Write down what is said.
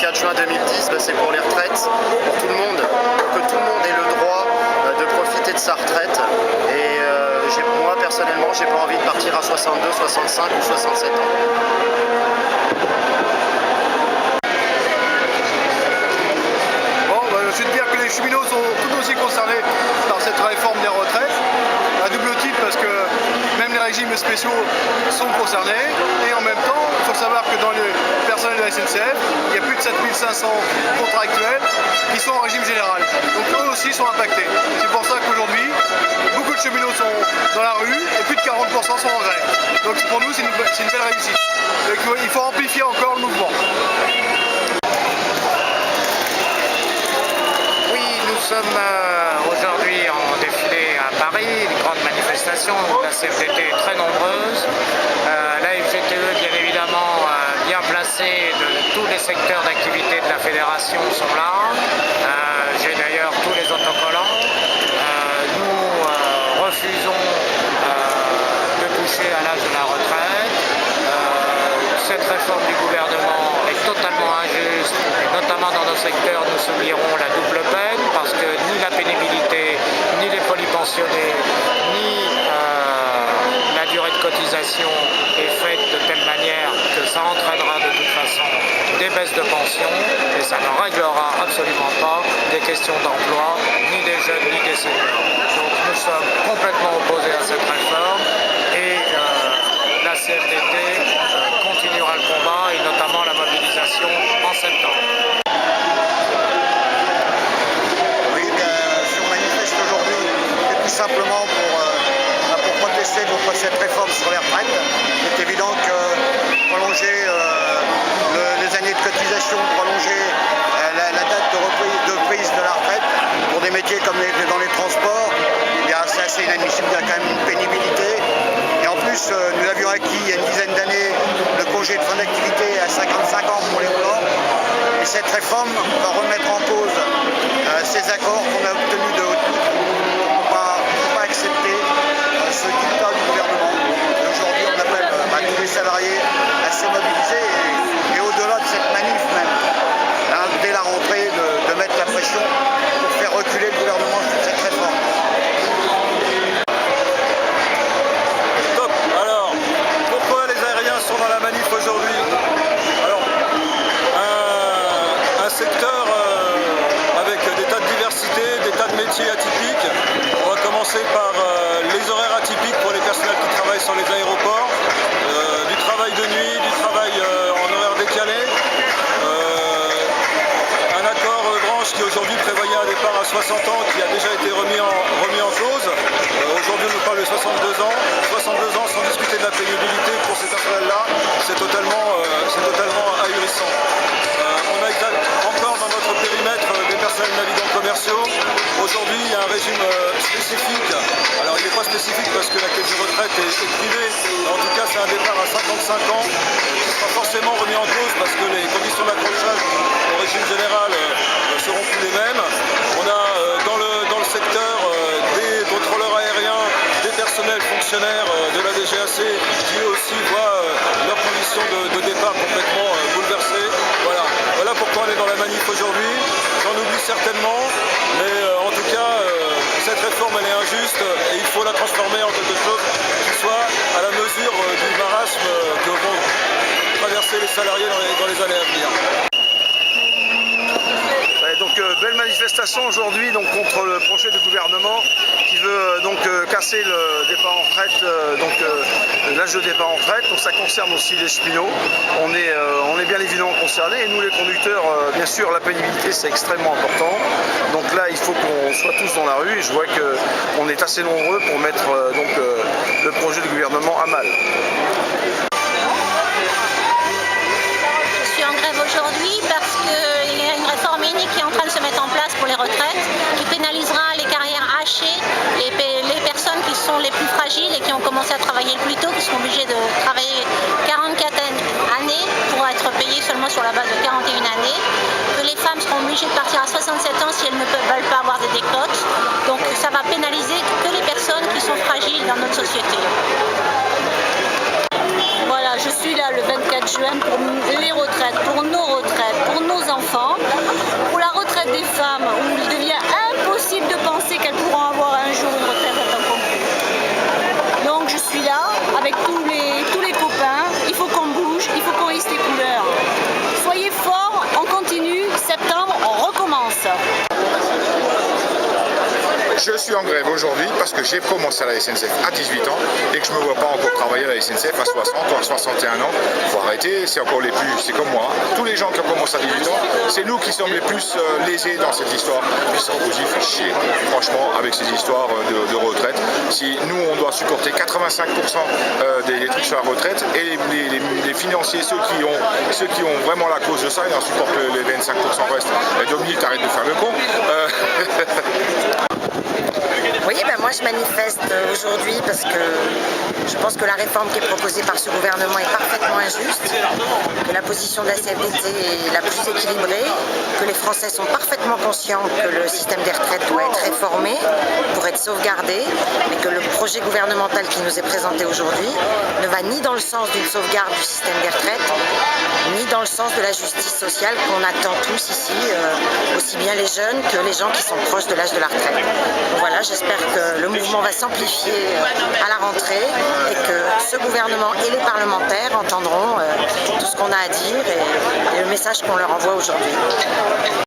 24 juin 2010, c'est pour les retraites, pour tout le monde, pour que tout le monde ait le droit de profiter de sa retraite. Et moi personnellement, j'ai pas envie de partir à 62, 65 ou 67 ans. Je veux dire que les cheminots sont tout aussi concernés par cette réforme des retraites, à double titre parce que même les régimes spéciaux sont concernés, et en même temps, il faut savoir que dans le personnel de la SNCF, il y a plus de 7500 contractuels qui sont en régime général. Donc eux aussi sont impactés. C'est pour ça qu'aujourd'hui, beaucoup de cheminots sont dans la rue et plus de 40% sont en grève. Donc pour nous, c'est une belle réussite. Donc, il faut amplifier encore le mouvement. Nous sommes aujourd'hui en défilé à Paris, une grande manifestation où la CFDT est très nombreuse. La FGTE, bien évidemment, bien placée de tous les secteurs d'activité de la fédération sont là. J'ai d'ailleurs tous les autocollants. Nous refusons de toucher à l'âge de la retraite. Cette réforme du gouvernement est totalement injuste, et notamment dans nos secteurs, nous soulignerons la double peine, parce que ni la pénibilité, ni les polypensionnés, ni la durée de cotisation est faite de telle manière que ça entraînera de toute façon des baisses de pension, et ça ne réglera absolument pas des questions d'emploi, ni des jeunes, ni des seniors. Donc nous sommes complètement opposés à cette réforme, et la CFDT continuera le combat, et notamment la mobilisation en septembre. Oui, si on manifeste aujourd'hui, c'est tout simplement pour protester contre cette réforme sur les retraites. C'est évident que prolonger les années de cotisation, prolonger la date de prise de la retraite pour des métiers comme dans les transports, c'est assez inadmissible. Il y a quand même une pénibilité. Et en plus, nous avions acquis il y a une dizaine d'années le congé de fin d'activité à 55 ans pour les roulants. Et cette réforme va remettre en cause ces accords qu'on a obtenus de haute lutte. On ne peut pas accepter ce dictat du gouvernement. Et aujourd'hui, on appelle tous les salariés à se mobiliser et au-delà de cette manif même, dès la rentrée, de mettre la pression pour faire reculer le gouvernement sur cette réforme. Dans la manif aujourd'hui. Alors, un secteur avec des tas de diversité, des tas de métiers atypiques. On va commencer par les horaires atypiques pour les personnels qui travaillent sur les aéroports, du travail de nuit, du travail en horaire décalé. Un accord branche qui aujourd'hui prévoyait un départ à 60 ans qui a déjà été remis en cause. Aujourd'hui on nous parle de 62 ans. 62 ans sans discuter de la pénibilité pour ces personnels-là, c'est totalement ahurissant. On a encore dans notre périmètre des personnels navigants commerciaux. Aujourd'hui il y a un régime spécifique. Alors il n'est pas spécifique parce que la caisse de retraite est privée. En tout cas c'est un départ à 55 ans qui sera forcément remis en cause parce que les conditions d'accrochage au régime général seront plus les mêmes. On a dans le secteur des contrôleurs aériens, des personnels fonctionnaires de la DGAC qui eux aussi voient leurs conditions de départ complètement bouleversées. Voilà pourquoi on est dans la manif aujourd'hui. J'en oublie certainement, mais en tout cas cette réforme elle est injuste et il faut la transformer en quelque chose qui soit à la mesure du marasme que vont traverser les salariés dans les années à venir. Belle manifestation aujourd'hui contre le projet du gouvernement qui veut casser le départ en retraite, l'âge de départ en retraite. Donc ça concerne aussi les cheminots. On est bien évidemment concernés, et nous les conducteurs, bien sûr la pénibilité c'est extrêmement important. Donc là il faut qu'on soit tous dans la rue, et je vois qu'on est assez nombreux pour mettre le projet du gouvernement à mal. Je suis en grève aujourd'hui parce qu'il y a une réforme unique qui est en train de se mettre en place pour les retraites, qui pénalisera les carrières hachées, les personnes qui sont les plus fragiles et qui ont commencé à travailler le plus tôt, qui seront obligées de travailler 44 années pour être payées seulement sur la base de 41 années, que les femmes seront obligées de partir à 67 ans si elles ne veulent pas avoir des décotes. Donc ça va pénaliser que les personnes qui sont fragiles dans notre société. Voilà, je suis là le 24 juin pour les retraites, pour nos retraites, pour nos enfants, pour la retraite des femmes où il devient impossible de penser qu'elles pourront avoir un jour une retraite à temps complet. Donc je suis là avec tous les copains, il faut qu'on bouge, il faut qu'on hisse les couleurs. Soyez forts, on continue, septembre on recommence. Je suis en grève aujourd'hui parce que j'ai commencé à la SNCF à 18 ans et que je ne me vois pas encore travailler à la SNCF à 60 ou à 61 ans. Il faut arrêter, c'est encore les plus, c'est comme moi. Tous les gens qui ont commencé à 18 ans, c'est nous qui sommes les plus lésés dans cette histoire. Puis Sarkozy fait chier, franchement, avec ces histoires de retraite. Si nous, on doit supporter 85% des trucs sur la retraite et les financiers, ceux qui ont vraiment la cause de ça, ils en supportent les 25% restent. Dominique, arrête de faire le con. Oui, moi je manifeste aujourd'hui parce que je pense que la réforme qui est proposée par ce gouvernement est parfaitement injuste, que la position de la CFDT est la plus équilibrée, que les Français sont parfaitement conscients que le système des retraites doit être réformé pour être sauvegardé, mais que le projet gouvernemental qui nous est présenté aujourd'hui ne va ni dans le sens d'une sauvegarde du système des retraites, ni dans le sens de la justice sociale qu'on attend tous ici, aussi bien les jeunes que les gens qui sont proches de l'âge de la retraite. Donc voilà, j'espère que le mouvement va s'amplifier à la rentrée et que ce gouvernement et les parlementaires entendront tout ce qu'on a à dire et le message qu'on leur envoie aujourd'hui.